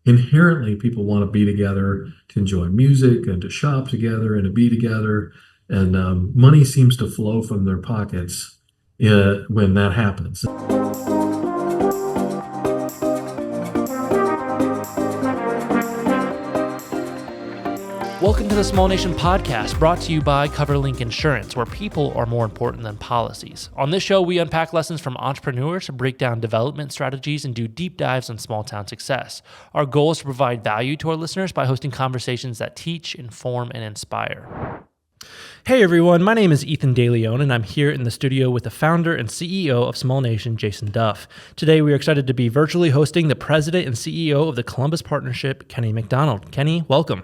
inherently people want to be together to enjoy music and to shop together and to be together. And money seems to flow from their pockets when that happens. Welcome to the Small Nation Podcast, brought to you by CoverLink Insurance, where people are more important than policies. On this show, we unpack lessons from entrepreneurs, break down development strategies, and do deep dives on small town success. Our goal is to provide value to our listeners by hosting conversations that teach, inform, and inspire. Hey everyone, my name is Ethan DeLeon, and I'm here in the studio with the founder and CEO of Small Nation, Jason Duff. Today, we are excited to be virtually hosting the president and CEO of the Columbus Partnership, Kenny McDonald. Kenny, welcome.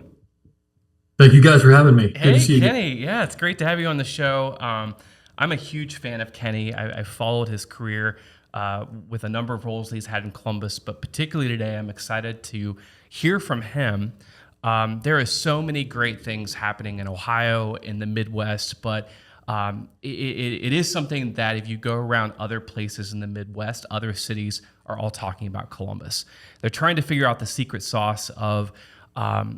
Thank you guys for having me. Good Hey, to see you Kenny. Yeah, it's great to have you on the show. I'm a huge fan of Kenny. I followed his career with a number of roles that he's had in Columbus, but particularly today, I'm excited to hear from him. There are so many great things happening in Ohio, in the Midwest, but it is something that if you go around other places in the Midwest, other cities are all talking about Columbus. They're trying to figure out the secret sauce of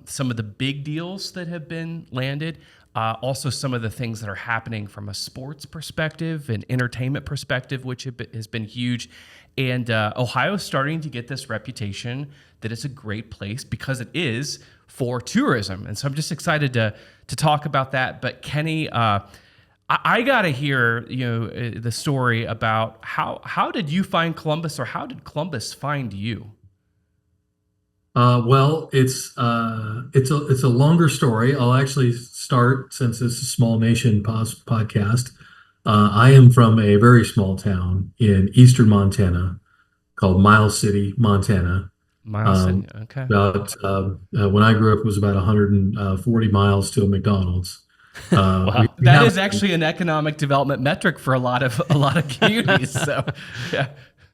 some of the big deals that have been landed, also some of the things that are happening from a sports perspective and entertainment perspective, which has been huge. And Ohio's starting to get this reputation that it's a great place because it is for tourism. And so I'm just excited to talk about that. But Kenny, I got to hear the story about how did you find Columbus, or how did Columbus find you? Well, it's a longer story. I'll actually start, since it's a Small Nation podcast. I am from a very small town in eastern Montana called Miles City, Montana. Miles City, okay. When I grew up, it was about 140 miles to a McDonald's. Wow. That is actually an economic development metric for a lot of communities. So, yeah.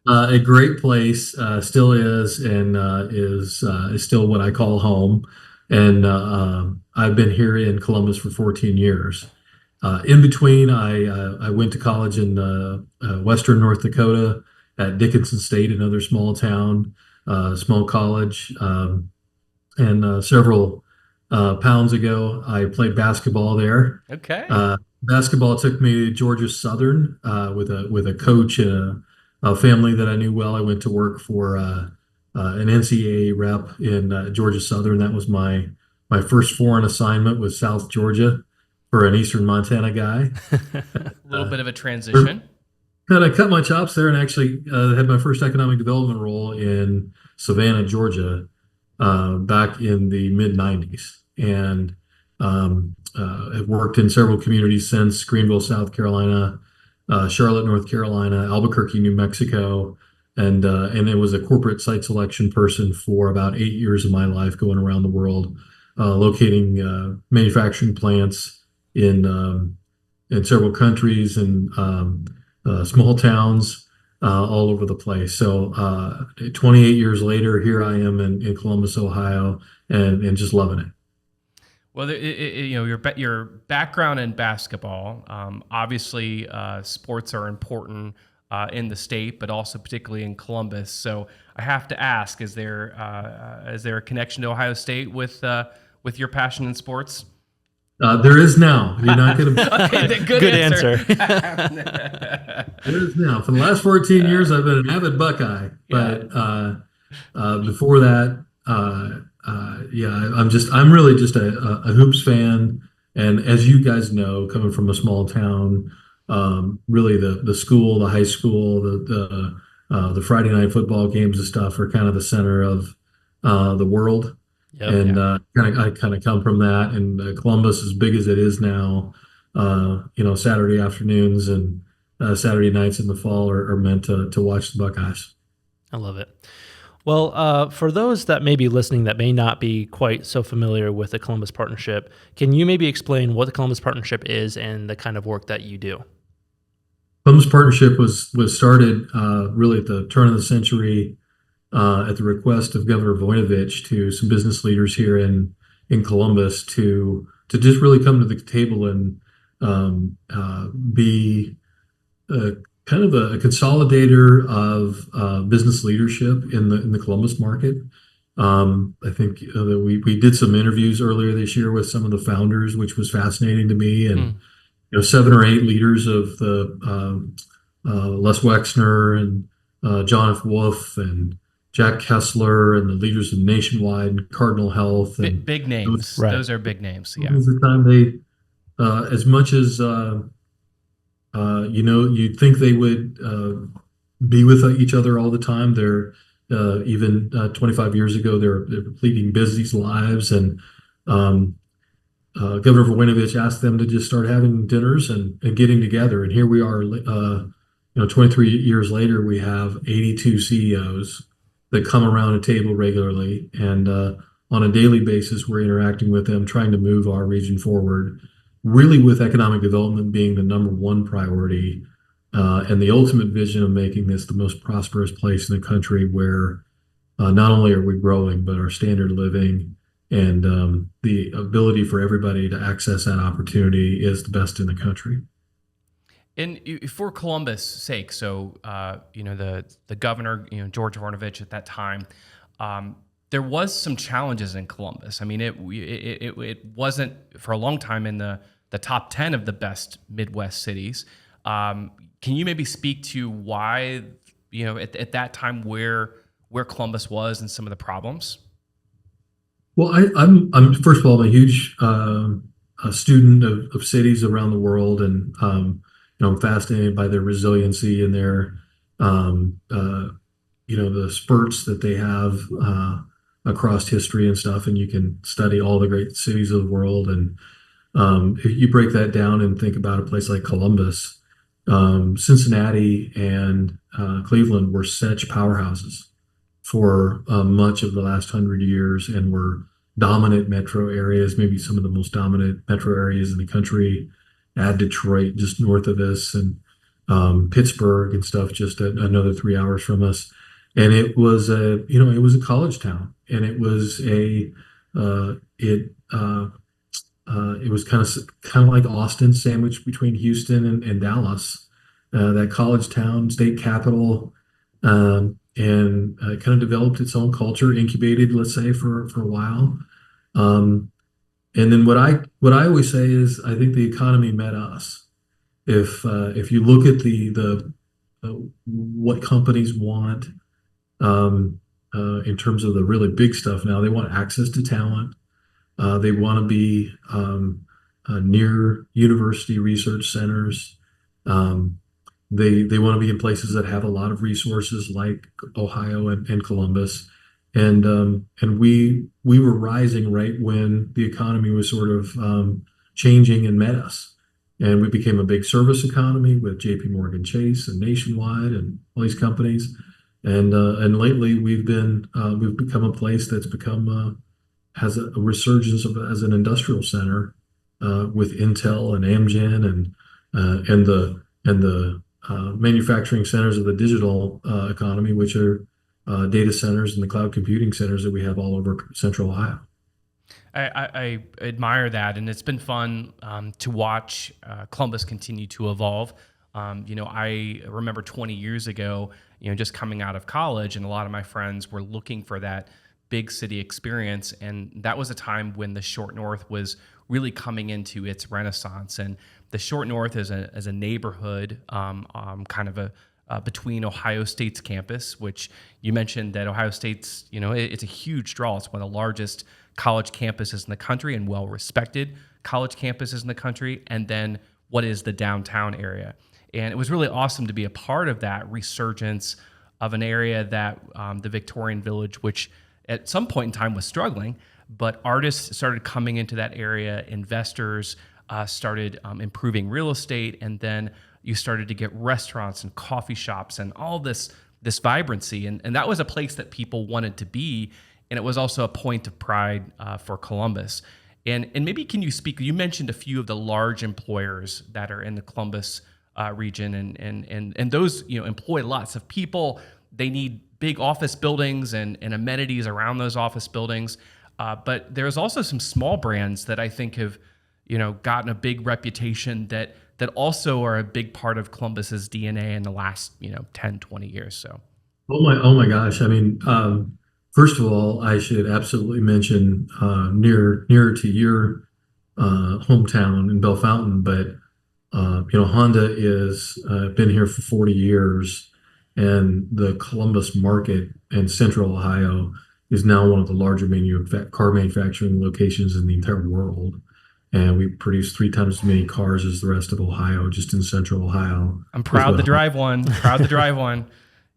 A great place, still is, and is still what I call home. And I've been here in Columbus for 14 years. In between, I went to college in Western North Dakota at Dickinson State, another small town, small college. And several pounds ago, I played basketball there. Okay. Basketball took me to Georgia Southern with a coach and a family that I knew well. I went to work for an NCAA rep in Georgia Southern. That was my first foreign assignment with South Georgia for an Eastern Montana guy. A little bit of a transition. Kind of cut my chops there, and actually had my first economic development role in Savannah, Georgia, back in the mid '90s, and have worked in several communities since: Greenville, South Carolina, Charlotte, North Carolina, Albuquerque, New Mexico, and it was a corporate site selection person for about 8 years of my life, going around the world, locating manufacturing plants in several countries and small towns all over the place. So 28 years later, here I am in Columbus, Ohio, and just loving it. Well, your background in basketball, obviously sports are important in the state, but also particularly in Columbus. So I have to ask: is there a connection to Ohio State with your passion in sports? There is now. You're not going to. Okay, Good answer. There is now. For the last 14 years, I've been an avid Buckeye, but before that. I'm really just a hoops fan. And as you guys know, coming from a small town, really the school, the high school, the Friday night football games and stuff are kind of the center of the world. Yep, and I kind of come from that. And Columbus, as big as it is now, Saturday afternoons and Saturday nights in the fall are meant to watch the Buckeyes. I love it. Well, for those that may be listening that may not be quite so familiar with the Columbus Partnership, can you maybe explain what the Columbus Partnership is and the kind of work that you do? Columbus Partnership was started really at the turn of the century at the request of Governor Voinovich to some business leaders here in Columbus to just really come to the table and be kind of a consolidator of business leadership in the Columbus market. I think that we did some interviews earlier this year with some of the founders, which was fascinating to me, and Mm. 7 or 8 leaders of the Les Wexner and Jonathan Wolf and Jack Kessler and the leaders of Nationwide and Cardinal Health, and Big it was, names. Right. Those are big names. it Yeah. was the time they, as much as you'd think they would be with each other all the time. They're even 25 years ago, they're leading busy lives, and um, Governor Voinovich asked them to just start having dinners and getting together. And here we are, 23 years later, we have 82 CEOs that come around a table regularly, and on a daily basis, we're interacting with them, trying to move our region forward. Really, with economic development being the number one priority, and the ultimate vision of making this the most prosperous place in the country, where not only are we growing, but our standard of living and the ability for everybody to access that opportunity is the best in the country. And for Columbus' sake, so the governor, George Voinovich at that time, there was some challenges in Columbus. I mean, it wasn't for a long time in the top 10 of the best Midwest cities. Can you maybe speak to why, at that time where Columbus was and some of the problems? Well, I'm first of all, I'm a huge a student of cities around the world, and I'm fascinated by their resiliency and their the spurts that they have across history and stuff. And you can study all the great cities of the world, and if you break that down and think about a place like Columbus, Cincinnati and Cleveland were such powerhouses for much of the last 100 years, and were dominant metro areas, maybe some of the most dominant metro areas in the country. Add Detroit just north of us, and Pittsburgh and stuff just another 3 hours from us. And it was a college town, and it was it was kind of like Austin, sandwiched between Houston and Dallas. That college town, state capital, and kind of developed its own culture, incubated, let's say, for a while. And then what I always say is, I think the economy met us. If you look at the what companies want, in terms of the really big stuff now, they want access to talent. They want to be near university research centers. They want to be in places that have a lot of resources, like Ohio and Columbus. And we were rising right when the economy was sort of changing and met us. And we became a big service economy with J.P. Morgan Chase and Nationwide and all these companies. And lately we've become a place that's become has a resurgence as an industrial center, with Intel and Amgen and the manufacturing centers of the digital economy, which are data centers and the cloud computing centers that we have all over Central Ohio. I admire that, and it's been fun to watch Columbus continue to evolve. I remember 20 years ago, just coming out of college, and a lot of my friends were looking for that big city experience, and that was a time when the Short North was really coming into its renaissance. And the Short North as a neighborhood, kind of between Ohio State's campus, which you mentioned that Ohio State's, it's a huge draw. It's one of the largest college campuses in the country and well-respected college campuses in the country. And then what is the downtown area? And it was really awesome to be a part of that resurgence of an area that the Victorian Village, which at some point in time was struggling, but artists started coming into that area, investors started improving real estate, and then you started to get restaurants and coffee shops and all this vibrancy. And that was a place that people wanted to be, and it was also a point of pride for Columbus. And maybe can you speak, you mentioned a few of the large employers that are in the Columbus region, and those employ lots of people. They need big office buildings and amenities around those office buildings. But there's also some small brands that I think have, gotten a big reputation that also are a big part of Columbus's DNA in the last, 10, 20 years. So. Oh my gosh. I mean, First of all, I should absolutely mention nearer to your hometown in Bellefontaine, but Honda is been here for 40 years, and the Columbus market in Central Ohio is now one of the larger car manufacturing locations in the entire world. And we produce 3 times as many cars as the rest of Ohio, just in Central Ohio. I'm proud to drive one. Proud to drive one.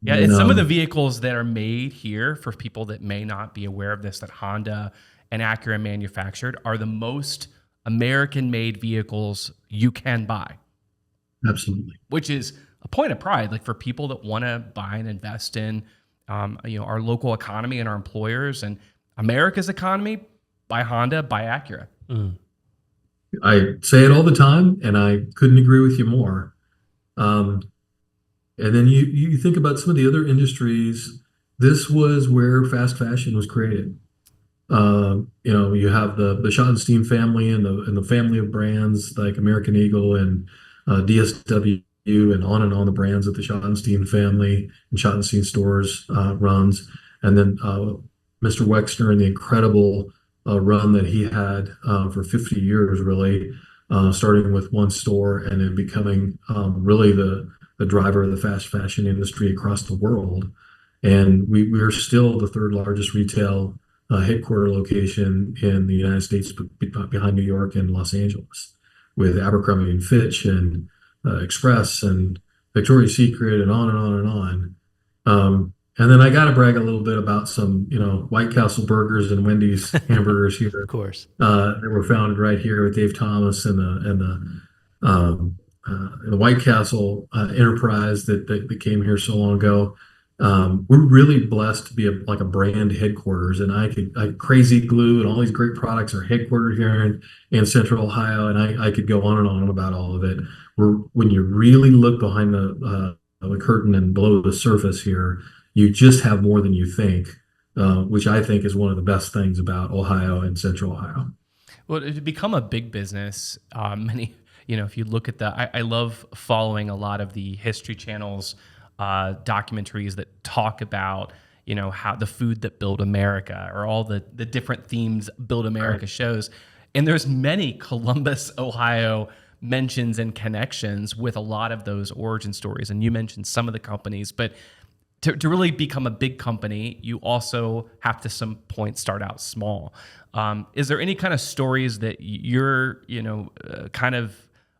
Yeah, And, it's some of the vehicles that are made here, for people that may not be aware of this, that Honda and Acura manufactured, are the most American-made vehicles you can buy. Absolutely. Which is a point of pride, like for people that want to buy and invest in, our local economy and our employers and America's economy. Buy Honda, buy Acura. I say it all the time, and I couldn't agree with you more. And then you think about some of the other industries. This was where fast fashion was created. You have the Schottenstein family and the family of brands like American Eagle and DSW and on the brands that the Schottenstein family and Schottenstein stores runs. And then Mr. Wexner and the incredible run that he had for 50 years, really, starting with one store and then becoming really the driver of the fast fashion industry across the world. And we are still the third largest retail headquarter location in the United States, behind New York and Los Angeles, with Abercrombie and Fitch and Express and Victoria's Secret and on and on and on. And then I got to brag a little bit about some, White Castle burgers and Wendy's hamburgers here. Of course. That were founded right here with Dave Thomas and the White Castle enterprise that came here so long ago. We're really blessed to be like a brand headquarters, and Crazy Glue and all these great products are headquartered here in Central Ohio, and I could go on and on about all of it. When you really look behind the curtain and below the surface here, you just have more than you think, which I think is one of the best things about Ohio and Central Ohio. Well, to become a big business, if you look at I love following a lot of the History Channel's documentaries that talk about, how the food that built America, or all the different themes Build America shows. And there's many Columbus, Ohio mentions and connections with a lot of those origin stories. And you mentioned some of the companies, but to really become a big company, you also have to some point start out small. Is there any kind of stories that you're,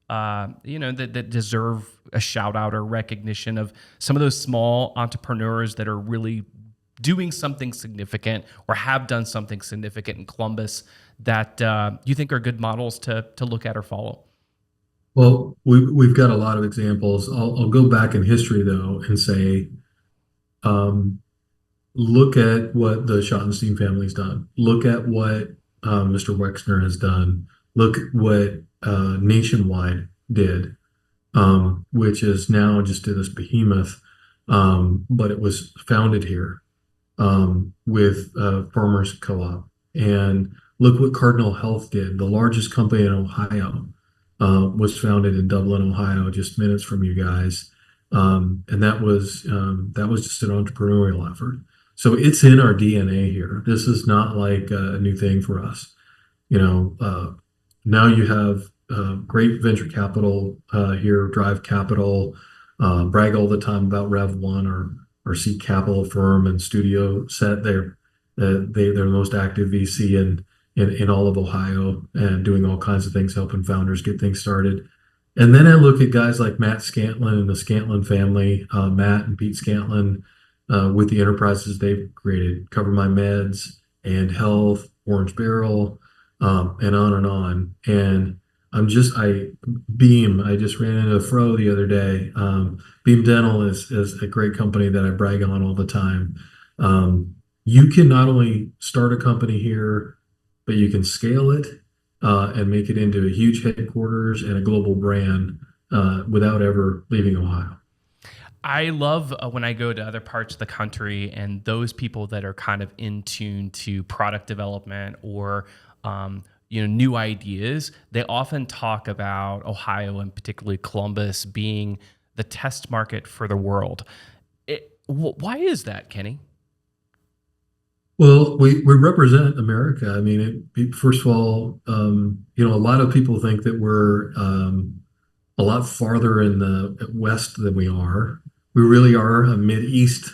that deserve a shout out or recognition of some of those small entrepreneurs that are really doing something significant or have done something significant in Columbus that you think are good models to look at or follow? Well, we've got a lot of examples. I'll go back in history, though, and say, look at what the Schottenstein family's done. Look at what Mr. Wexner has done. Look at what Nationwide did, which is now just this behemoth, but it was founded here with Farmers Co-op. And look what Cardinal Health did. The largest company in Ohio was founded in Dublin, Ohio, just minutes from you guys. And that was just an entrepreneurial effort. So it's in our DNA here. This is not like a new thing for us. Now you have great venture capital here, Drive Capital, brag all the time about Rev One or Seed Capital firm and Studio Set. They're the most active VC in all of Ohio, and doing all kinds of things, helping founders get things started. And then I look at guys like Matt Scantlin and the Scantlin family, Matt and Pete Scantlin, with the enterprises they've created, Cover My Meds, and Health, Orange Barrel, and on and on. And I just ran into Fro the other day. Beam Dental is a great company that I brag on all the time. You can not only start a company here, but you can scale it and make it into a huge headquarters and a global brand without ever leaving Ohio. I love when I go to other parts of the country and those people that are kind of in tune to product development or new ideas, they often talk about Ohio and particularly Columbus being the test market for the world. Why is that, Kenny? Well, we represent America. I mean, first of all, a lot of people think that we're a lot farther in the west than we are. We really are a mid-east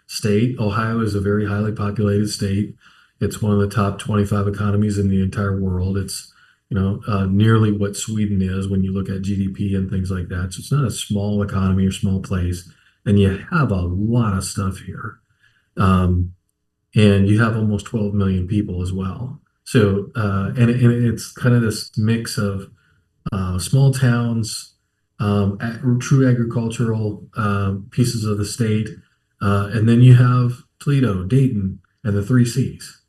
state. Ohio is a very highly populated state. It's one of the top 25 economies in the entire world. It's, nearly what Sweden is when you look at GDP and things like that. So it's not a small economy or small place. And you have a lot of stuff here. Um, and you have almost 12 million people as well. So, it's kind of this mix of small towns, true agricultural pieces of the state, and then you have Toledo, Dayton, and the three C's.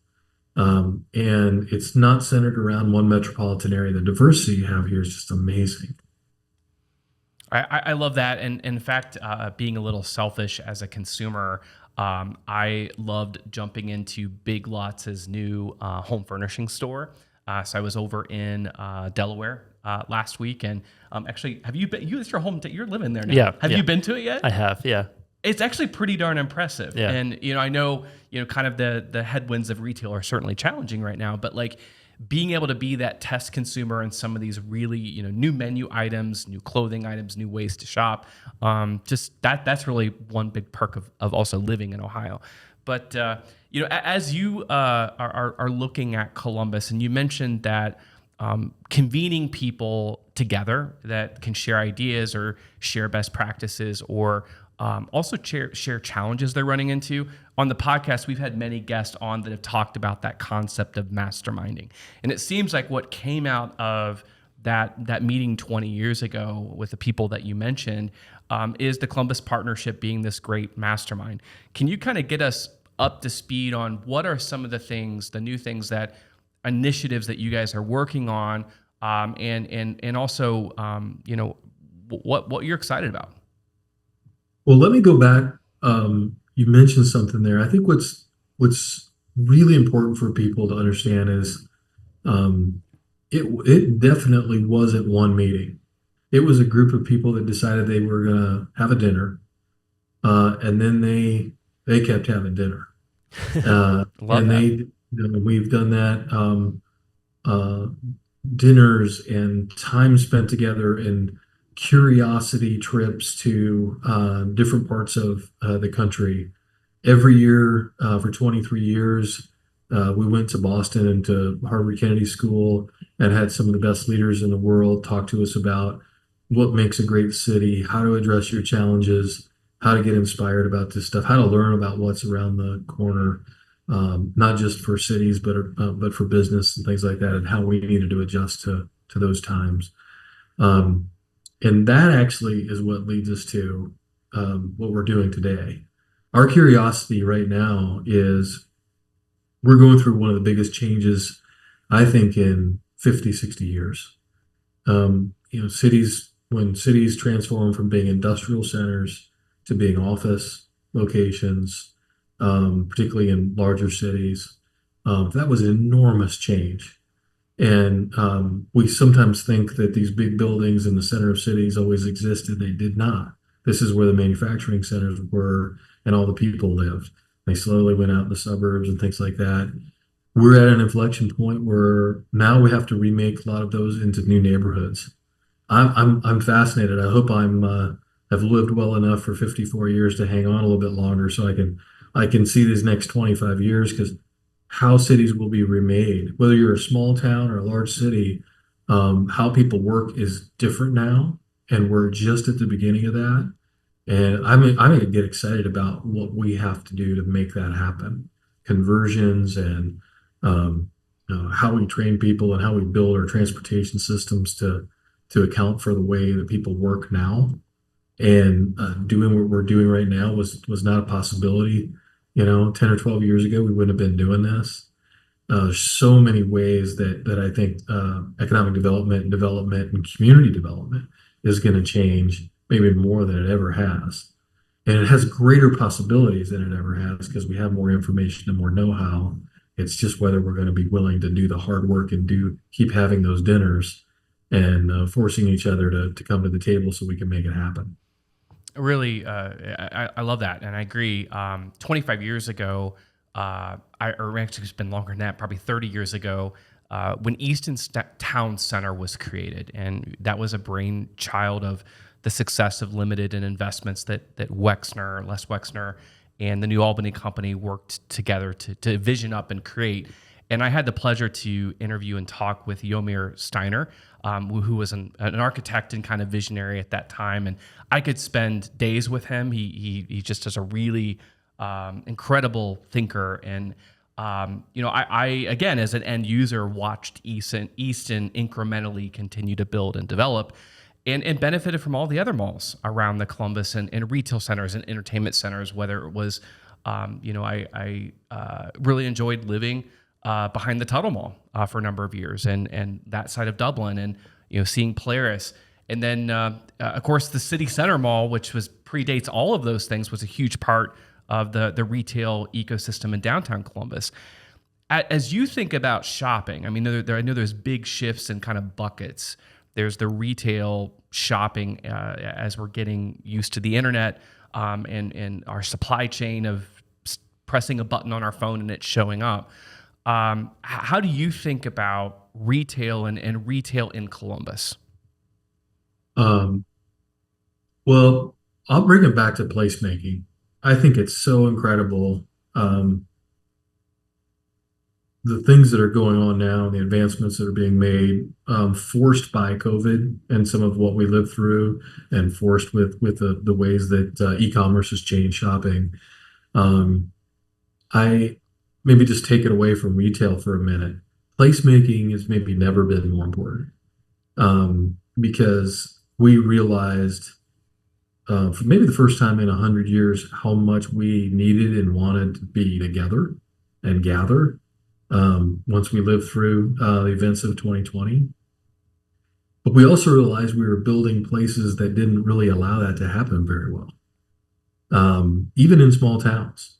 And it's not centered around one metropolitan area. The diversity you have here is just amazing. I love that. And in fact, being a little selfish as a consumer, I loved jumping into Big Lots' new home furnishing store. So I was over in Delaware last week, and actually, have you been? It's your home. You're living there now. Yeah. Have you been to it yet? I have. Yeah. It's actually pretty darn impressive. Yeah. And I know kind of the headwinds of retail are certainly challenging right now, but like being able to be that test consumer in some of these really new menu items, new clothing items, new ways to shop, just that's really one big perk of also living in Ohio. But as you are looking at Columbus, and you mentioned that convening people together that can share ideas or share best practices, or also share challenges they're running into. On the podcast, we've had many guests on that have talked about that concept of masterminding. And it seems like what came out of that meeting 20 years ago with the people that you mentioned is the Columbus Partnership being this great mastermind. Can you kind of get us up to speed on what are some of the new things that initiatives that you guys are working on, and also what you're excited about? Well, let me go back. You mentioned something there. I think what's really important for people to understand is it definitely wasn't one meeting. It was a group of people that decided they were going to have a dinner, and then they kept having dinner. Love that. We've done that, dinners and time spent together and curiosity trips to different parts of the country. Every year for 23 years, we went to Boston and to Harvard Kennedy School and had some of the best leaders in the world talk to us about what makes a great city, how to address your challenges, how to get inspired about this stuff, how to learn about what's around the corner, not just for cities, but for business and things like that, and how we needed to adjust to those times. And that actually is what leads us to what we're doing today. Our curiosity right now is we're going through one of the biggest changes, I think, in 50, 60 years. When cities transform from being industrial centers to being office locations, particularly in larger cities, that was an enormous change. And we sometimes think that these big buildings in the center of cities always existed. They did not. This is where the manufacturing centers were and all the people lived. They slowly went out in the suburbs and things like that. We're at an inflection point where now we have to remake a lot of those into new neighborhoods. I'm fascinated. I hope I've lived well enough for 54 years to hang on a little bit longer so I can see these next 25 years, because how cities will be remade, whether you're a small town or a large city, how people work is different now, and we're just at the beginning of that. And I'm going to get excited about what we have to do to make that happen. Conversions and how we train people and how we build our transportation systems to account for the way that people work now. And doing what we're doing right now was not a possibility. 10 or 12 years ago, we wouldn't have been doing this. So many ways that I think economic development and community development is going to change, maybe more than it ever has. And it has greater possibilities than it ever has because we have more information and more know-how. It's just whether we're going to be willing to do the hard work and keep having those dinners and forcing each other to come to the table so we can make it happen. Really, I love that, and I agree. 25 years ago, or actually it's been longer than that, probably 30 years ago, when Easton Town Center was created. And that was a brainchild of the success of limited and investments that Les Wexner, and the New Albany Company worked together to vision up and create. And I had the pleasure to interview and talk with Yomir Steiner, who was an architect and kind of visionary at that time. And I could spend days with him. He just is a really incredible thinker. And I again, as an end user, watched Easton incrementally continue to build and develop, and benefited from all the other malls around the Columbus and retail centers and entertainment centers. Whether it was, I really enjoyed living behind the Tuttle Mall for a number of years, and that side of Dublin, and seeing Polaris, and then of course the City Center Mall, which predates all of those things, was a huge part of the retail ecosystem in downtown Columbus. As you think about shopping, I mean, I know there's big shifts in kind of buckets. There's the retail shopping as we're getting used to the internet and our supply chain of pressing a button on our phone and it's showing up. How do you think about retail and retail in Columbus? Well, I'll bring it back to placemaking. I think it's so incredible. The things that are going on now, the advancements that are being made, forced by COVID and some of what we lived through, and forced with the ways that e-commerce has changed shopping. I maybe just take it away from retail for a minute. Placemaking has maybe never been more important, because we realized for maybe the first time in 100 years how much we needed and wanted to be together and gather once we lived through the events of 2020. But we also realized we were building places that didn't really allow that to happen very well, even in small towns.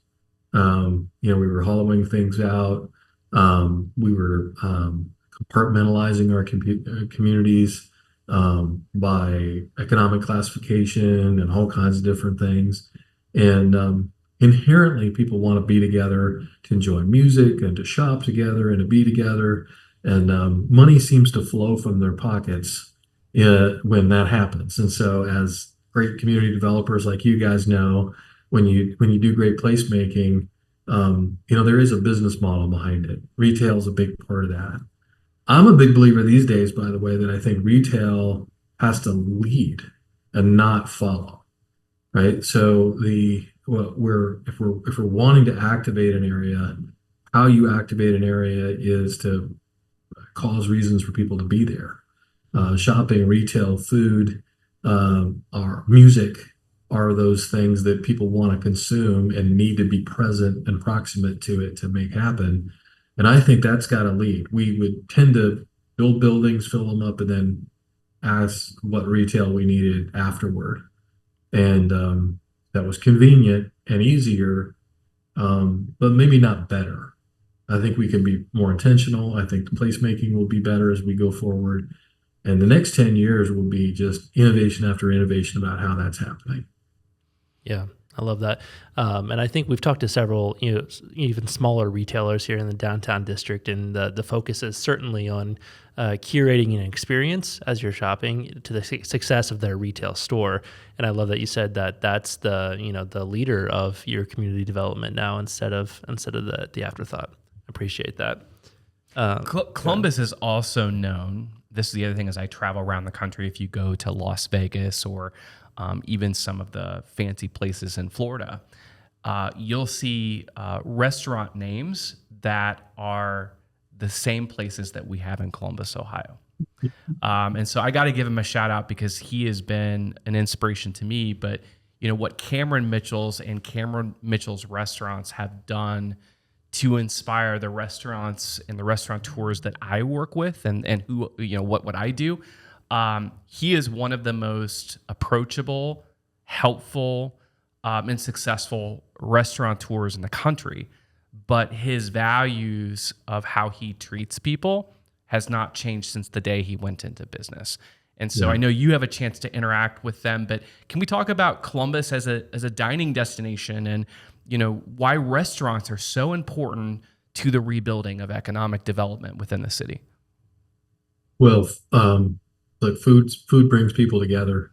We were hollowing things out. We were compartmentalizing our communities by economic classification and all kinds of different things. And inherently, people want to be together to enjoy music and to shop together and to be together. And money seems to flow from their pockets when that happens. And so, as great community developers like you guys know, when you do great placemaking, there is a business model behind it. Retail is a big part of that. I'm a big believer these days, by the way, that I think retail has to lead and not follow, right? So if we're wanting to activate an area, how you activate an area is to cause reasons for people to be there. Shopping, retail, food, our music are those things that people want to consume and need to be present and proximate to it to make happen. And I think that's got to lead. We would tend to build buildings, fill them up, and then ask what retail we needed afterward. And that was convenient and easier, but maybe not better. I think we can be more intentional. I think the placemaking will be better as we go forward. And the next 10 years will be just innovation after innovation about how that's happening. Yeah, I love that. And I think we've talked to several, even smaller retailers here in the downtown district, and the focus is certainly on curating an experience as you're shopping to the success of their retail store. And I love that you said that that's the leader of your community development now instead of the afterthought. Appreciate that. Columbus is also known. This is the other thing as I travel around the country. If you go to Las Vegas or even some of the fancy places in Florida, you'll see restaurant names that are the same places that we have in Columbus, Ohio. And so I got to give him a shout out because he has been an inspiration to me. But what Cameron Mitchell's and Cameron Mitchell's restaurants have done to inspire the restaurants and the restaurateurs that I work with and who, what I do. He is one of the most approachable, helpful, and successful restaurateurs in the country. But his values of how he treats people has not changed since the day he went into business. And so I know you have a chance to interact with them, but can we talk about Columbus as a dining destination and why restaurants are so important to the rebuilding of economic development within the city. Well, look, food brings people together.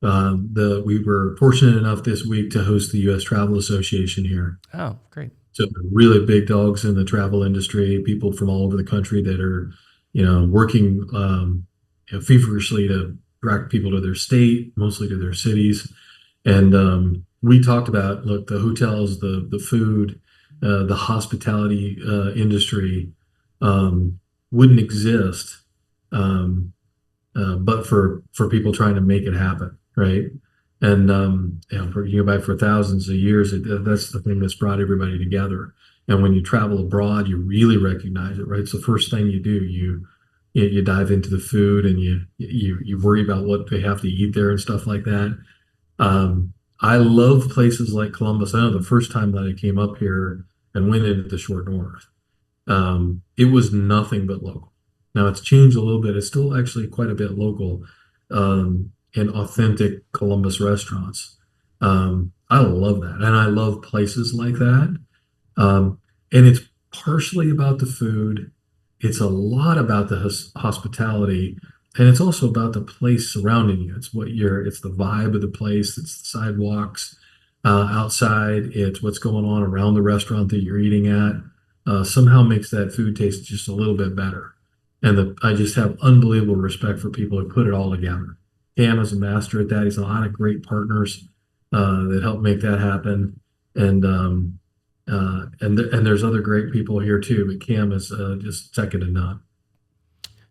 We were fortunate enough this week to host the U.S. Travel Association here. Oh, great. So really big dogs in the travel industry, people from all over the country that are, working feverishly to direct people to their state, mostly to their cities. And we talked about, look, the hotels, the food, the hospitality industry wouldn't exist but for people trying to make it happen, right? And you go back for thousands of years, that's the thing that's brought everybody together. And when you travel abroad, you really recognize it, right? It's the first thing you do. You dive into the food and you worry about what they have to eat there and stuff like that. I love places like Columbus. I know the first time that I came up here and went into the short north, it was nothing but local. Now it's changed a little bit. It's still actually quite a bit local, and authentic Columbus restaurants. I love that. And I love places like that. And it's partially about the food. It's a lot about the hospitality, and it's also about the place surrounding you. It's the vibe of the place. It's the sidewalks outside. It's what's going on around the restaurant that you're eating at. Somehow makes that food taste just a little bit better. And I just have unbelievable respect for people who put it all together. Cam is a master at that. He's a lot of great partners that help make that happen. And there's other great people here too, but Cam is just second to none.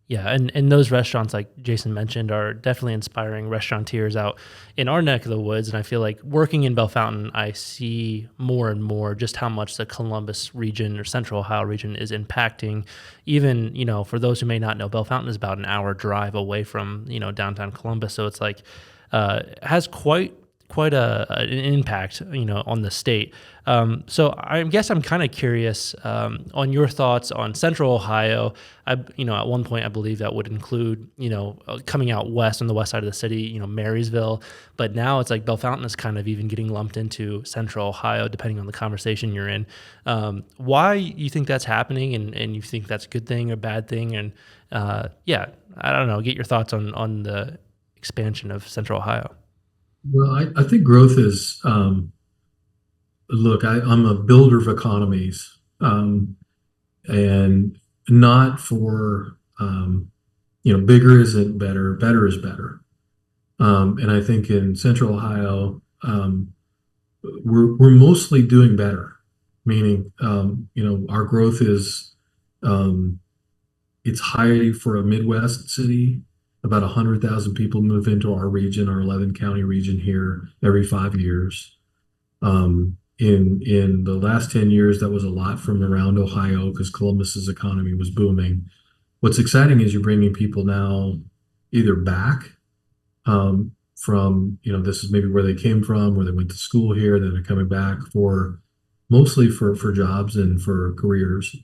Yeah, and those restaurants, like Jason mentioned, are definitely inspiring restaurateurs out in our neck of the woods. And I feel like working in Bellefontaine, I see more and more just how much the Columbus region or Central Ohio region is impacting. Even, for those who may not know, Bellefontaine is about an hour drive away from, downtown Columbus. So it's like, has quite an impact, on the state. So I guess I'm kind of curious on your thoughts on Central Ohio. At one point I believe that would include, coming out west on the west side of the city, Marysville. But now it's like Bellefontaine is kind of even getting lumped into Central Ohio, depending on the conversation you're in. Why you think that's happening, and you think that's a good thing or bad thing? And I don't know, get your thoughts on the expansion of Central Ohio. Well, I think growth is, look, I'm a builder of economies, and not for, bigger isn't better, better is better. And I think in Central Ohio, we're mostly doing better, meaning, our growth is, it's high for a Midwest city. About 100,000 people move into our region, our 11 county region here every 5 years. In the last 10 years, that was a lot from around Ohio because Columbus's economy was booming. What's exciting is you're bringing people now either back from, this is maybe where they came from, where they went to school here, then they're coming back mostly for jobs and for careers,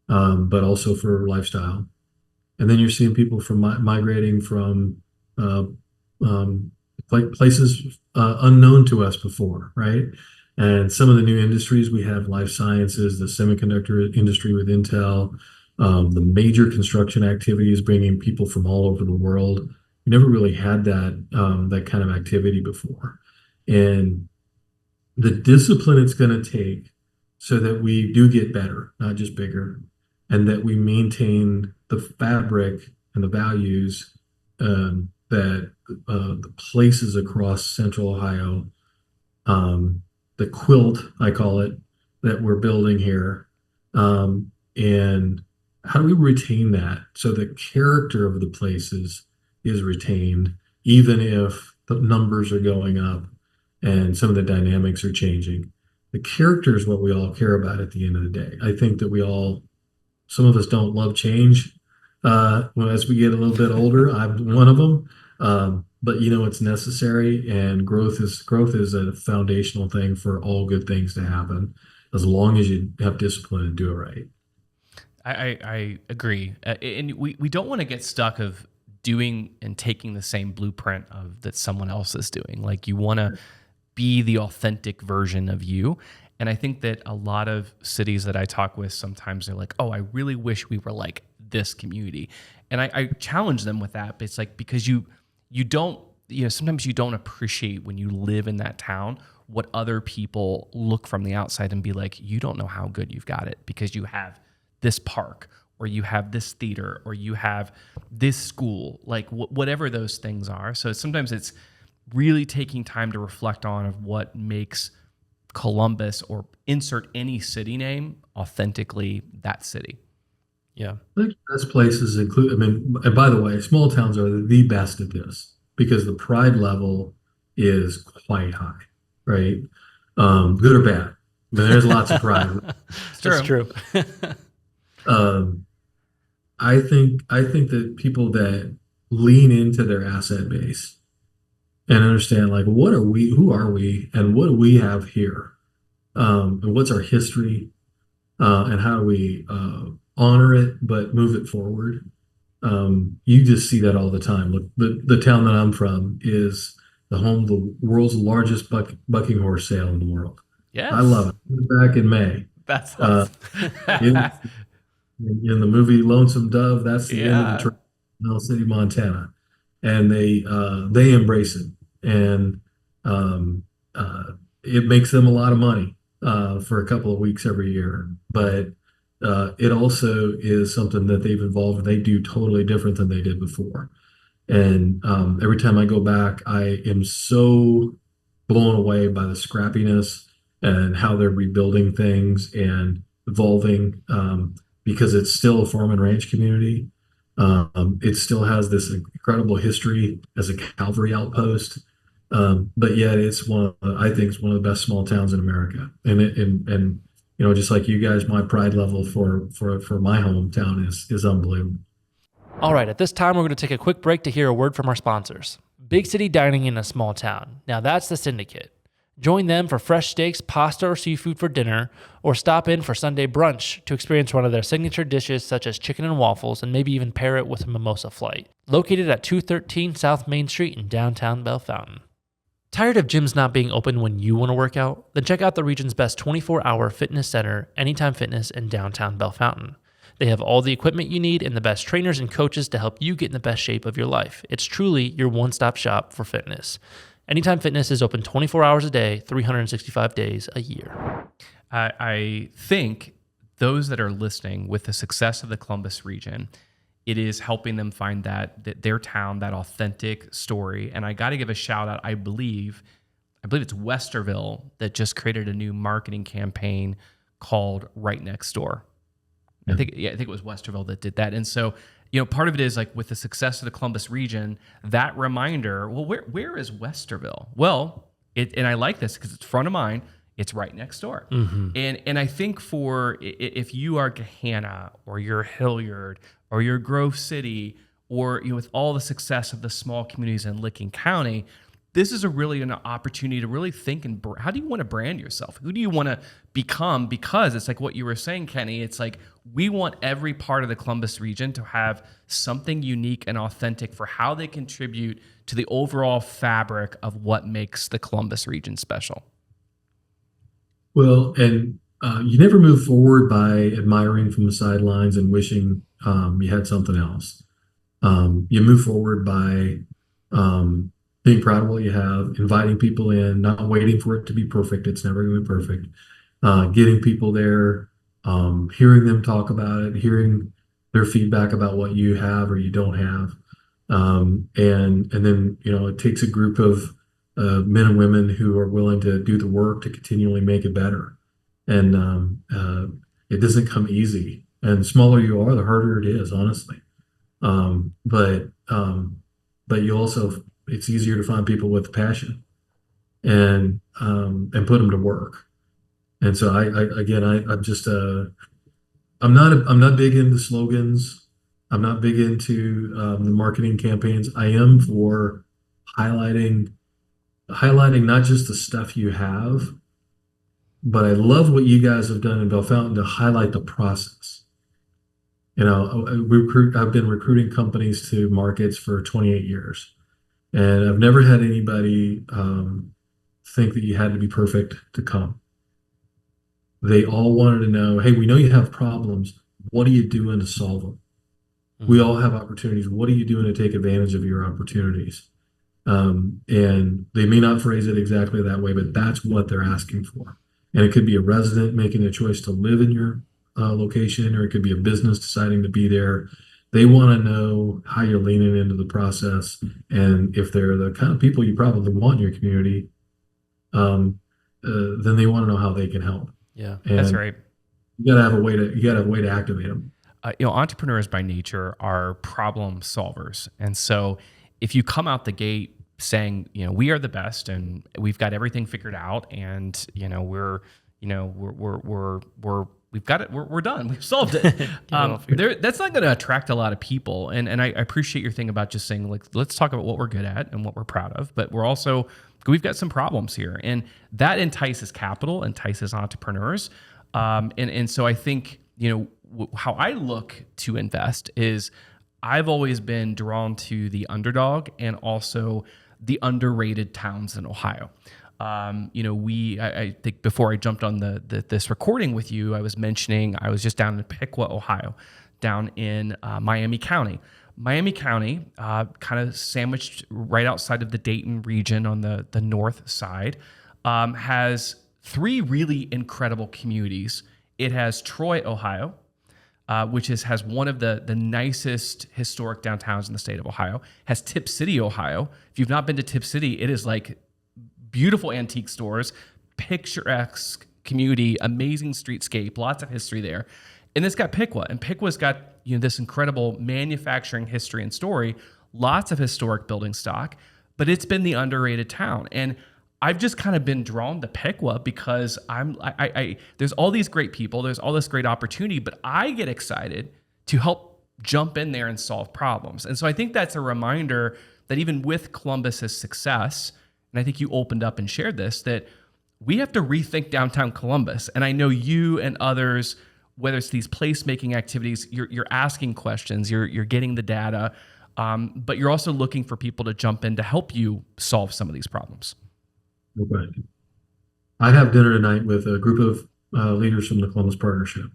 but also for lifestyle. And then you're seeing people from migrating from places unknown to us before, right? And some of the new industries we have: life sciences, the semiconductor industry with Intel, the major construction activities, bringing people from all over the world. We never really had that kind of activity before, and the discipline it's going to take so that we do get better, not just bigger, and that we maintain the fabric and the values that the places across Central Ohio, the quilt, I call it, that we're building here. And how do we retain that so the character of the places is retained, even if the numbers are going up and some of the dynamics are changing? The character is what we all care about at the end of the day. I think that some of us don't love change as we get a little bit older. I'm one of them. But it's necessary, and growth is a foundational thing for all good things to happen, as long as you have discipline and do it right. I agree. And we don't want to get stuck of doing and taking the same blueprint that someone else is doing. Like, you want to be the authentic version of you. And I think that a lot of cities that I talk with, sometimes they're like, oh, I really wish we were like this community. And I challenge them with that. But it's like, because you don't, sometimes you don't appreciate when you live in that town what other people look from the outside and be like, you don't know how good you've got it because you have this park, or you have this theater, or you have this school, like whatever those things are. So sometimes it's really taking time to reflect on of what makes Columbus, or insert any city name, authentically that city. Yeah. I think the best places include, and by the way, small towns are the best at this because the pride level is quite high, right? Good or bad. There's lots of pride. That's true. I think that people that lean into their asset base and understand, like, what are we, who are we, and what do we have here, and what's our history, and how do we honor it but move it forward. You just see that all the time. Look, the town that I'm from is the home of the world's largest bucking horse sale in the world. Yes. I love it. Back in May. That's awesome. In the movie Lonesome Dove, that's the end of the trip in Mill City, Montana, and they embrace it, and it makes them a lot of money for a couple of weeks every year. But it also is something that they've evolved. They do totally different than they did before, and every time I go back, I am so blown away by the scrappiness and how they're rebuilding things and evolving. Because it's still a farm and ranch community. It still has this incredible history as a cavalry outpost, but yet it's I think it's one of the best small towns in America. And just like you guys, my pride level for my hometown is unbelievable. All right, at this time, we're going to take a quick break to hear a word from our sponsors. Big city dining in a small town. Now that's the Syndicate. Join them for fresh steaks, pasta, or seafood for dinner, or stop in for Sunday brunch to experience one of their signature dishes such as chicken and waffles, and maybe even pair it with a mimosa flight. Located at 213 South Main Street in downtown Bellefontaine. Tired of gyms not being open when you want to work out? Then check out the region's best 24-hour fitness center, Anytime Fitness in downtown Bellefontaine. They have all the equipment you need and the best trainers and coaches to help you get in the best shape of your life. It's truly your one-stop shop for fitness. Anytime Fitness is open 24 hours a day, 365 days a year. I think those that are listening, with the success of the Columbus region, it is helping them find that their town, that authentic story. And I got to give a shout out. I believe it's Westerville that just created a new marketing campaign called Right Next Door. I think it was Westerville that did that. And so, part of it is like with the success of the Columbus region, that reminder, well, where is Westerville? Well, and I like this because it's front of mind, it's right next door. Mm-hmm. And I think if you are Gahanna, or you're Hilliard, or you're Grove City, or with all the success of the small communities in Licking County, this is really an opportunity to really think and how do you want to brand yourself? Who do you want to become? Because it's like what you were saying, Kenny, it's like we want every part of the Columbus region to have something unique and authentic for how they contribute to the overall fabric of what makes the Columbus region special. Well, and you never move forward by admiring from the sidelines and wishing you had something else. You move forward by being proud of what you have, inviting people in, not waiting for it to be perfect. It's never going to be perfect. Getting people there, hearing them talk about it, hearing their feedback about what you have or you don't have. And then, it takes a group of men and women who are willing to do the work to continually make it better. And it doesn't come easy. And the smaller you are, the harder it is, honestly. But you also, it's easier to find people with passion and put them to work. And so I'm not big into slogans. I'm not big into the marketing campaigns. I am for highlighting not just the stuff you have, but I love what you guys have done in Bellefontaine to highlight the process. I've been recruiting companies to markets for 28 years. And I've never had anybody think that you had to be perfect to come. They all wanted to know, hey, we know you have problems. What are you doing to solve them? We Mhm. all have opportunities. What are you doing to take advantage of your opportunities? And they may not phrase it exactly that way, but that's what they're asking for. And it could be a resident making a choice to live in your location, or it could be a business deciding to be there. They want to know how you're leaning into the process, and if they're the kind of people you probably want in your community, um, then they want to know how they can help. Yeah. That's And right. you got to have a way to activate them. Entrepreneurs by nature are problem solvers. And so if you come out the gate saying, we are the best and we've got everything figured out and, we've got it, we're done, we've solved it. That's not going to attract a lot of people. And I appreciate your thing about just saying, like, let's talk about what we're good at and what we're proud of, but we've got some problems here. And that entices capital, entices entrepreneurs. And so I think, how I look to invest is I've always been drawn to the underdog and also the underrated towns in Ohio. I think before I jumped on this recording with you, I was mentioning I was just down in Piqua, Ohio, down in Miami County. Miami County, kind of sandwiched right outside of the Dayton region on the north side, has three really incredible communities. It has Troy, Ohio, which has one of the nicest historic downtowns in the state of Ohio. Has Tip City, Ohio. If you've not been to Tip City, it is like beautiful antique stores, picturesque community, amazing streetscape, lots of history there. And it's got Piqua, and Piqua's got this incredible manufacturing history and story, lots of historic building stock, but it's been the underrated town. And I've just kind of been drawn to Piqua because there's all these great people, there's all this great opportunity, but I get excited to help jump in there and solve problems. And so I think that's a reminder that even with Columbus's success, and I think you opened up and shared this, that we have to rethink downtown Columbus. And I know you and others, whether it's these placemaking activities, you're asking questions, you're getting the data, but you're also looking for people to jump in to help you solve some of these problems. Okay. I have dinner tonight with a group of leaders from the Columbus Partnership,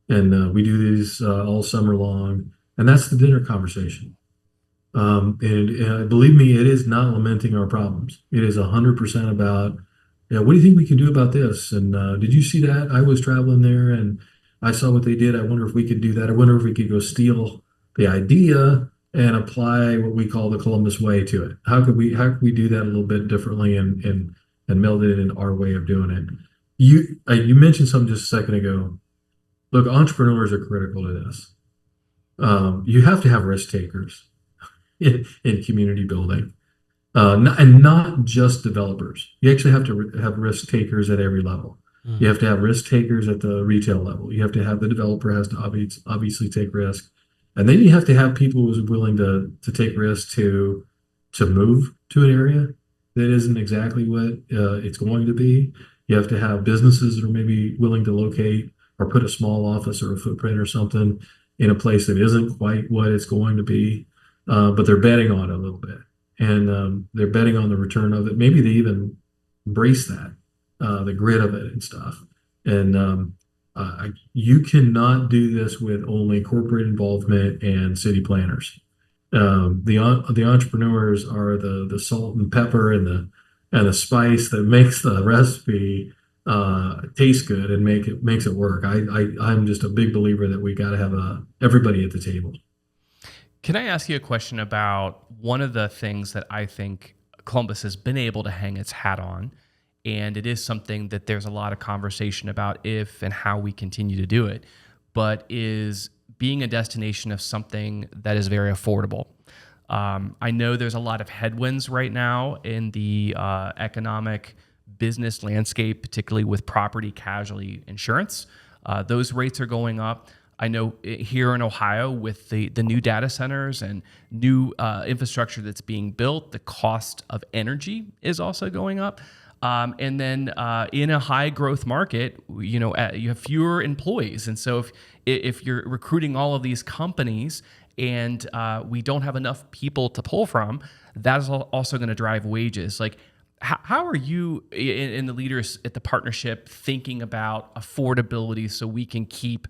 and we do these all summer long, and that's the dinner conversation. And believe me, it is not lamenting our problems. It is 100% about, yeah, what do you think we can do about this? And did you see that? I was traveling there and I saw what they did. I wonder if we could do that. I wonder if we could go steal the idea and apply what we call the Columbus way to it. How could we do that a little bit differently and meld it in our way of doing it? You mentioned something just a second ago. Look, entrepreneurs are critical to this. You have to have risk takers in community building, and not just developers. You actually have to have risk takers at every level. You have to have risk takers at the retail level. You have to have the developer has to obviously take risk, and then you have to have people who's willing to take risks to move to an area that isn't exactly what it's going to be. You have to have businesses that are maybe willing to locate or put a small office or a footprint or something in a place that isn't quite what it's going to be, but they're betting on it a little bit, and they're betting on the return of it. Maybe they even embrace that, the grit of it and stuff. And you cannot do this with only corporate involvement and city planners. The entrepreneurs are the salt and pepper and the spice that makes the recipe taste good and makes it work. I'm just a big believer that we got to have everybody at the table. Can I ask you a question about one of the things that I think Columbus has been able to hang its hat on, and it is something that there's a lot of conversation about if and how we continue to do it, but is being a destination of something that is very affordable. I know there's a lot of headwinds right now in the economic business landscape, particularly with property casualty insurance. Those rates are going up. I know here in Ohio with the new data centers and new infrastructure that's being built, the cost of energy is also going up. And then in a high growth market, you have fewer employees. And so if you're recruiting all of these companies and we don't have enough people to pull from, that is also going to drive wages. Like, How are you and the leaders at the partnership thinking about affordability so we can keep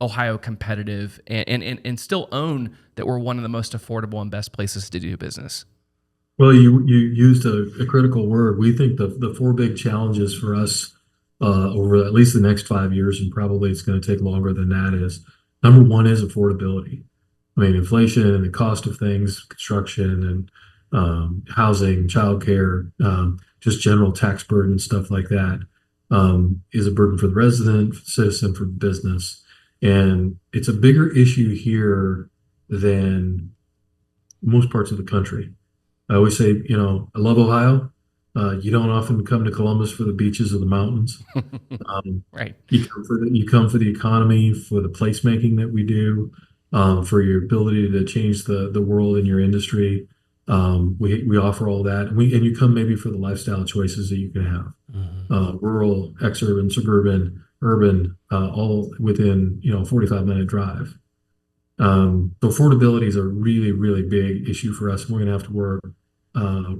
Ohio competitive and still own that we're one of the most affordable and best places to do business? Well, you used a critical word. We think the four big challenges for us over at least the next 5 years, and probably it's going to take longer than that, is number one is affordability. I mean, inflation and the cost of things, construction and housing, childcare, just general tax burden, stuff like that, is a burden for the resident, for the citizen, for the business. And it's a bigger issue here than most parts of the country. I always say, I love Ohio. You don't often come to Columbus for the beaches or the mountains. Right. You come for the economy, for the placemaking that we do, for your ability to change the world in your industry. We offer all that, and you come maybe for the lifestyle choices that you can have, rural, exurban, suburban, urban, all within 45-minute drive. So affordability is a really, really big issue for us. We're going to have to work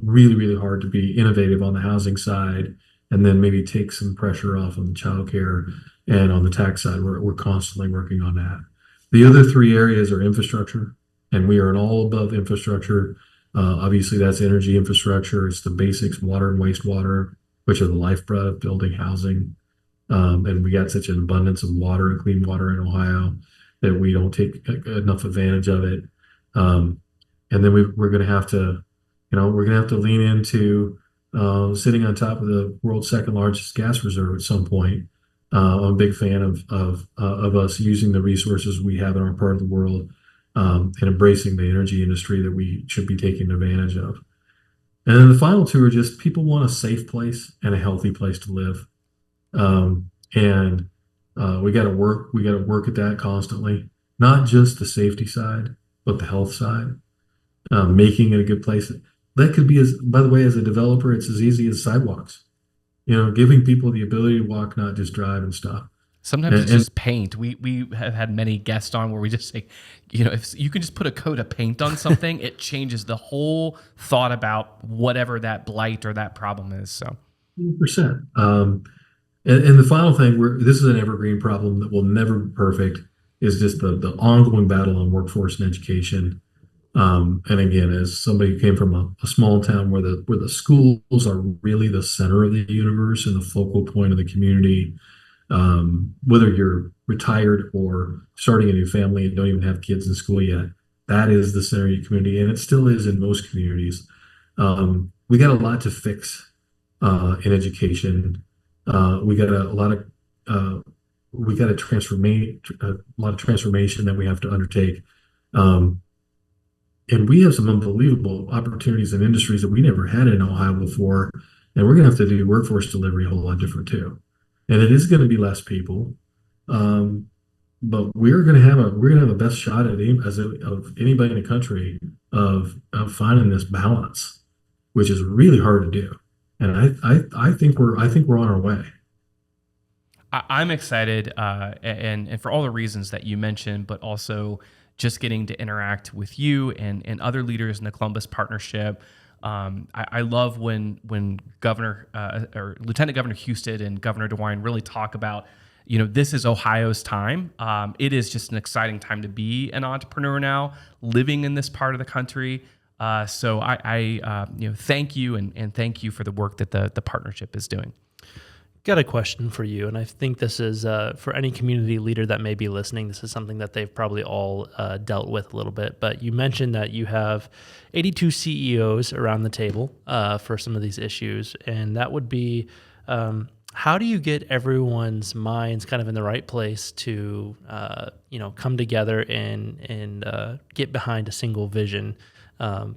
really, really hard to be innovative on the housing side, and then maybe take some pressure off on the childcare and on the tax side. We're constantly working on that. The other three areas are infrastructure, and we are an all above infrastructure. Obviously, that's energy infrastructure. It's the basics, water and wastewater, which are the lifeblood of building housing. And we got such an abundance of water and clean water in Ohio that we don't take enough advantage of it. And then we're going to have to, lean into sitting on top of the world's second largest gas reserve at some point. I'm a big fan of us using the resources we have in our part of the world, and embracing the energy industry that we should be taking advantage of. And then the final two are just people want a safe place and a healthy place to live. And we got to work at that constantly, not just the safety side, but the health side, making it a good place. That could be, by the way, as a developer, it's as easy as sidewalks, giving people the ability to walk, not just drive and stop. Sometimes it's just paint. We have had many guests on where we just say, if you can just put a coat of paint on something, it changes the whole thought about whatever that blight or that problem is. So 100%. And the final thing, this is an evergreen problem that will never be perfect, is just the ongoing battle on workforce and education. And again, as somebody who came from a small town where the schools are really the center of the universe and the focal point of the community, whether you're retired or starting a new family and don't even have kids in school yet, that is the center of your community, and it still is in most communities. We got a lot to fix in education. We got a lot of transformation that we have to undertake. And we have some unbelievable opportunities in industries that we never had in Ohio before. And we're going to have to do workforce delivery a whole lot different too. And it is going to be less people. But we're going to have a best shot at of anybody in the country of finding this balance, which is really hard to do. And I think we're on our way. I'm excited, and for all the reasons that you mentioned, but also just getting to interact with you and other leaders in the Columbus partnership. I love when Governor or Lieutenant Governor Houston and Governor DeWine really talk about, this is Ohio's time. It is just an exciting time to be an entrepreneur now, living in this part of the country. So I thank you and thank you for the work that the partnership is doing. Got a question for you, and I think this is for any community leader that may be listening. This is something that they've probably all dealt with a little bit. But you mentioned that you have 82 CEOs around the table for some of these issues, and that would be how do you get everyone's minds kind of in the right place to come together and get behind a single vision,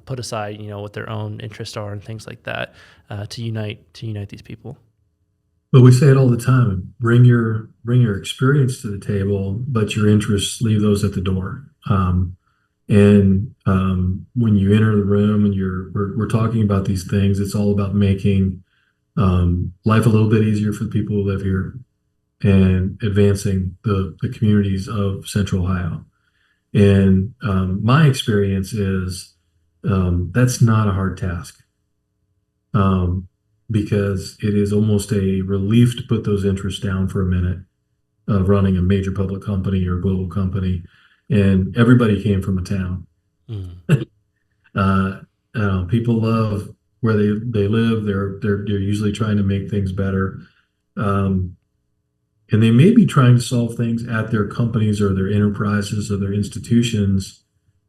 put aside what their own interests are and things like that to unite these people. But we say it all the time: bring your experience to the table, but your interests, leave those at the door. And when you enter the room and we're talking about these things, it's all about making life a little bit easier for the people who live here and advancing the communities of Central Ohio. And my experience is that's not a hard task. because it is almost a relief to put those interests down for a minute of running a major public company or global company. And everybody came from a town. Mm. Uh, People love where they live. They're usually trying to make things better. Um, and they may be trying to solve things at their companies or their enterprises or their institutions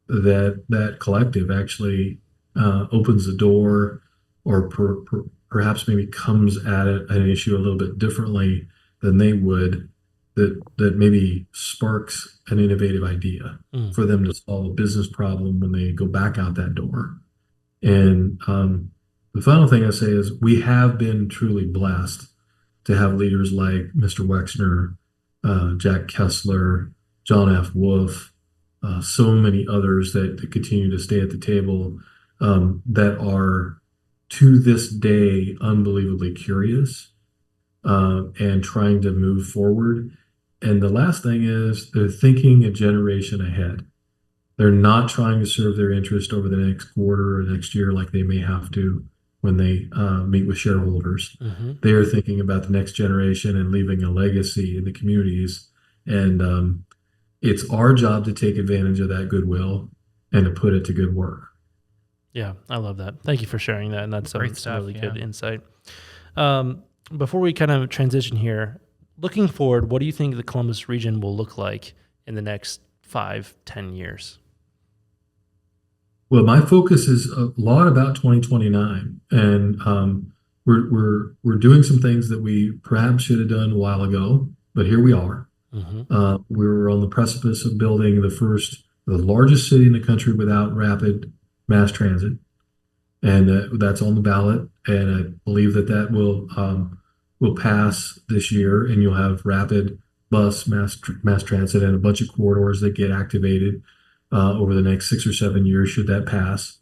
that collective actually opens the door, or perhaps maybe comes at an issue a little bit differently than they would, that maybe sparks an innovative idea Mm. for them to solve a business problem when they go back out that door. And the final thing I say is we have been truly blessed to have leaders like Mr. Wexner, Jack Kessler, John F. Wolf, so many others that continue to stay at the table, that are to this day unbelievably curious, and trying to move forward. And the last thing is they're thinking a generation ahead. They're not trying to serve their interest over the next quarter or next year like they may have to when they meet with shareholders. Mm-hmm. They are thinking about the next generation and leaving a legacy in the communities. And it's our job to take advantage of that goodwill and to put it to good work. Yeah, I love that. Thank you for sharing that. And that's Great some really stuff, good yeah. insight. Before we kind of transition here, looking forward, what do you think the Columbus region will look like in the next 5-10 years? Well, my focus is a lot about 2029, and we're doing some things that we perhaps should have done a while ago, but here we are. Mm-hmm. We're on the precipice of building the largest city in the country without rapid mass transit, and that's on the ballot. And I believe that will pass this year, and you'll have rapid bus mass transit and a bunch of corridors that get activated over the next 6 or 7 years, should that pass.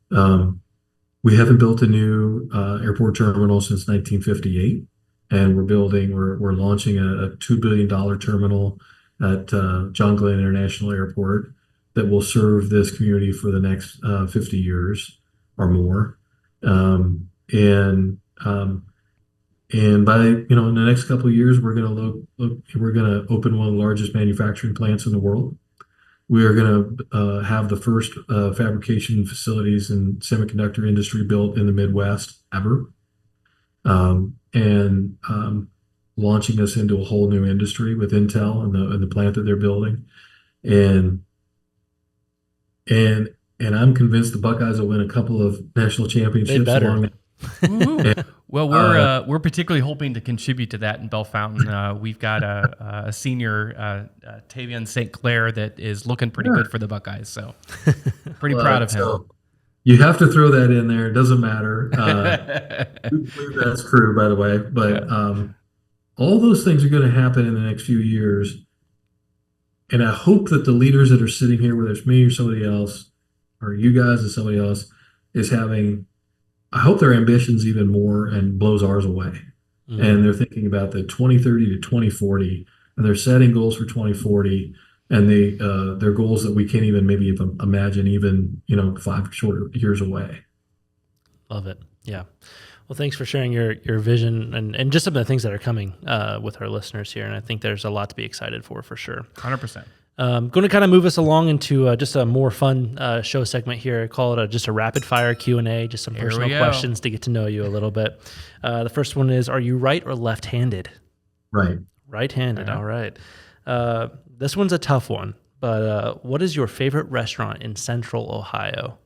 We haven't built a new airport terminal since 1958, and we're launching a $2 billion terminal at John Glenn International Airport that will serve this community for the next 50 years or more. And by in the next couple of years, we're going to open one of the largest manufacturing plants in the world. We are going to have the first fabrication facilities and semiconductor industry built in the Midwest ever, and launching us into a whole new industry with Intel and the plant that they're building. And I'm convinced the Buckeyes will win a couple of national championships along that. And, well, we're particularly hoping to contribute to that in Bell Fountain. We've got a senior, Tavion St. Clair, that is looking pretty good for the Buckeyes. So pretty proud of him. So you have to throw that in there. It doesn't matter. That's true, by the way. But all those things are going to happen in the next few years. And I hope that the leaders that are sitting here, whether it's me or somebody else, or you guys or somebody else, I hope their ambition's even more and blows ours away. Mm-hmm. And they're thinking about the 2030 to 2040, and they're setting goals for 2040, and they're goals that we can't even maybe even imagine 5 shorter years away. Love it. Yeah. Well, thanks for sharing your vision and just some of the things that are coming with our listeners here. And I think there's a lot to be excited for sure. 100%. Going to kind of move us along into just a more fun show segment here. I call it just a rapid fire Q&A, just some personal questions to get to know you a little bit. The first one is, are you right or left-handed? Right. Right-handed. All right. This one's a tough one, but what is your favorite restaurant in Central Ohio?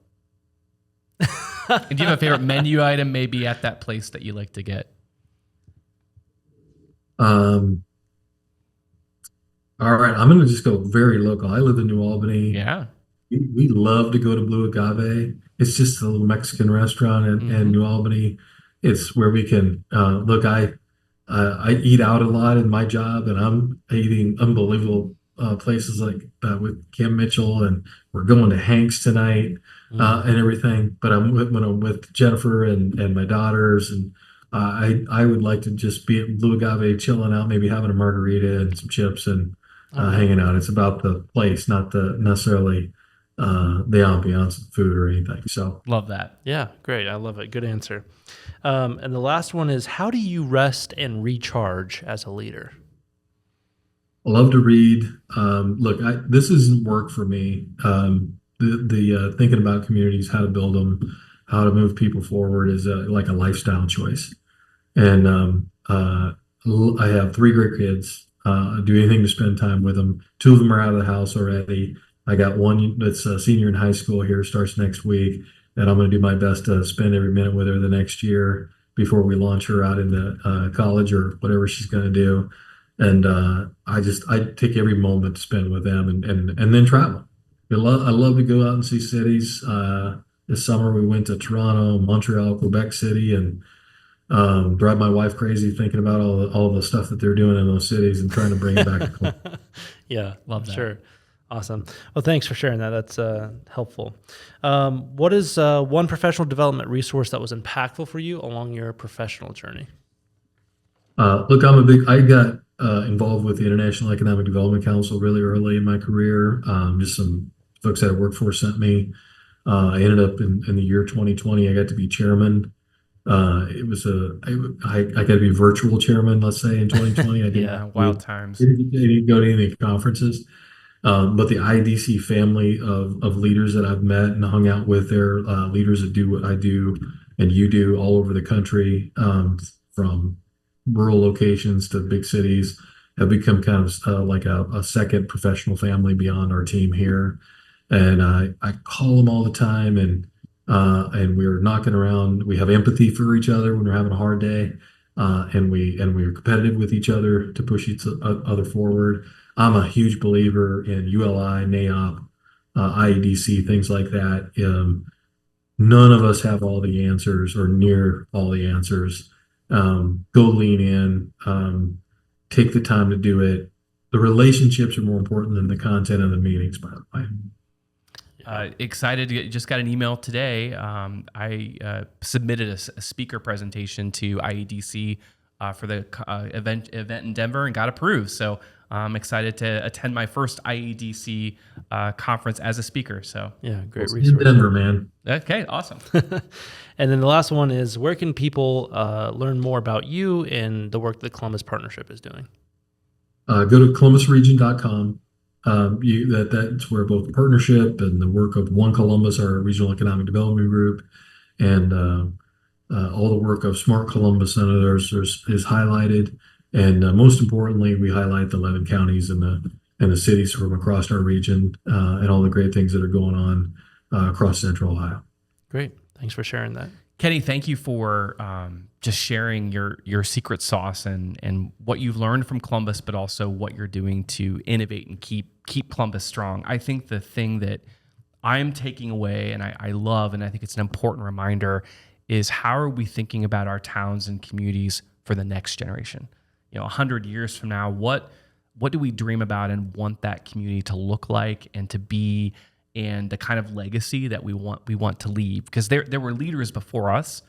And do you have a favorite menu item maybe at that place that you like to get? All right, I'm going to just go very local. I live in New Albany. Yeah. We love to go to Blue Agave. It's just a little Mexican restaurant in New Albany. It's where we can look. I eat out a lot in my job, and I'm eating unbelievable places like with Kim Mitchell, and we're going to Hank's tonight and everything. But when I'm with Jennifer and my daughters, and I would like to just be at Blue Agave, chilling out, maybe having a margarita and some chips and hanging out. It's about the place, not necessarily the ambiance of the food or anything. So Love that. Yeah, great. I love it. Good answer. And the last one is, how do you rest and recharge as a leader? I love to read. Look, this isn't work for me. The thinking about communities, how to build them, how to move people forward is like a lifestyle choice. And I have three great kids. I do anything to spend time with them. Two of them are out of the house already. I got one that's a senior in high school here, starts next week, and I'm going to do my best to spend every minute with her the next year before we launch her out into college or whatever she's going to do. And I take every moment to spend with them and then travel. I love to go out and see cities. This summer we went to Toronto, Montreal, Quebec City, and drive my wife crazy thinking about all the stuff that they're doing in those cities and trying to bring it back to Columbus. Yeah, love that. Sure. Awesome. Well, thanks for sharing that. That's helpful. What is one professional development resource that was impactful for you along your professional journey? Look, I got involved with the International Economic Development Council really early in my career. Just some folks that I worked for sent me. I ended up in the year 2020, I got to be chairman. I got to be virtual chairman, let's say, in 2020. I didn't, wild times. Didn't go to any conferences. But the IDC family of leaders that I've met and hung out with, they're leaders that do what I do and you do all over the country, from rural locations to big cities, have become kind of like a second professional family beyond our team here. And I call them all the time, and we're knocking around. We have empathy for each other when we're having a hard day, and we're competitive with each other to push each other forward. I'm a huge believer in ULI, NAOP, IEDC, things like that. None of us have all the answers or near all the answers. Go lean in, take the time to do it. The relationships are more important than the content of the meetings, by the way. Excited to just got an email today. I submitted a speaker presentation to IEDC for the event in Denver and got approved. So I'm excited to attend my first IEDC conference as a speaker. So yeah, great resource. In Denver, man. Okay, awesome. And then the last one is, where can people learn more about you and the work that Columbus Partnership is doing? Go to columbusregion.com. That's where both the partnership and the work of One Columbus, our regional economic development group, and all the work of Smart Columbus and others is highlighted. And most importantly, we highlight the 11 counties and the cities from across our region, and all the great things that are going on across Central Ohio. Great. Thanks for sharing that. Kenny, thank you for just sharing your secret sauce and what you've learned from Columbus, but also what you're doing to innovate and keep Columbus strong. I think the thing that I'm taking away, and I love, and I think it's an important reminder, is how are we thinking about our towns and communities for the next generation? 100 years from now, what do we dream about and want that community to look like and to be, and the kind of legacy that we want to leave? Because there were leaders before us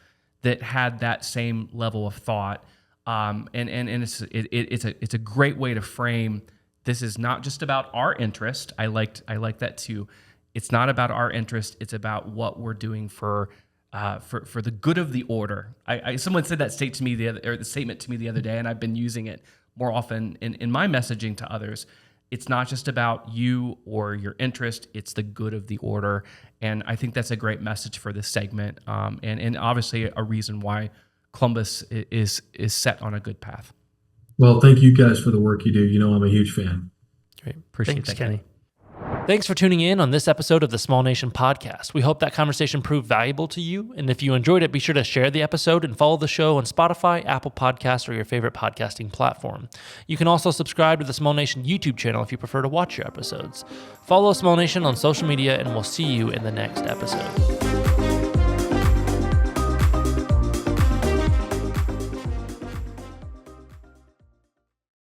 that had that same level of thought, and it's a great way to frame. This is not just about our interest. I like that too. It's not about our interest. It's about what we're doing for the good of the order. Someone said that statement to me the other day, and I've been using it more often in my messaging to others. It's not just about you or your interest, it's the good of the order. And I think that's a great message for this segment, and obviously a reason why Columbus is set on a good path. Well, thank you guys for the work you do. I'm a huge fan. Great. Appreciate Thanks, that, Kenny. Thanks for tuning in on this episode of the Small Nation Podcast. We hope that conversation proved valuable to you. And if you enjoyed it, be sure to share the episode and follow the show on Spotify, Apple Podcasts, or your favorite podcasting platform. You can also subscribe to the Small Nation YouTube channel if you prefer to watch your episodes. Follow Small Nation on social media, and we'll see you in the next episode.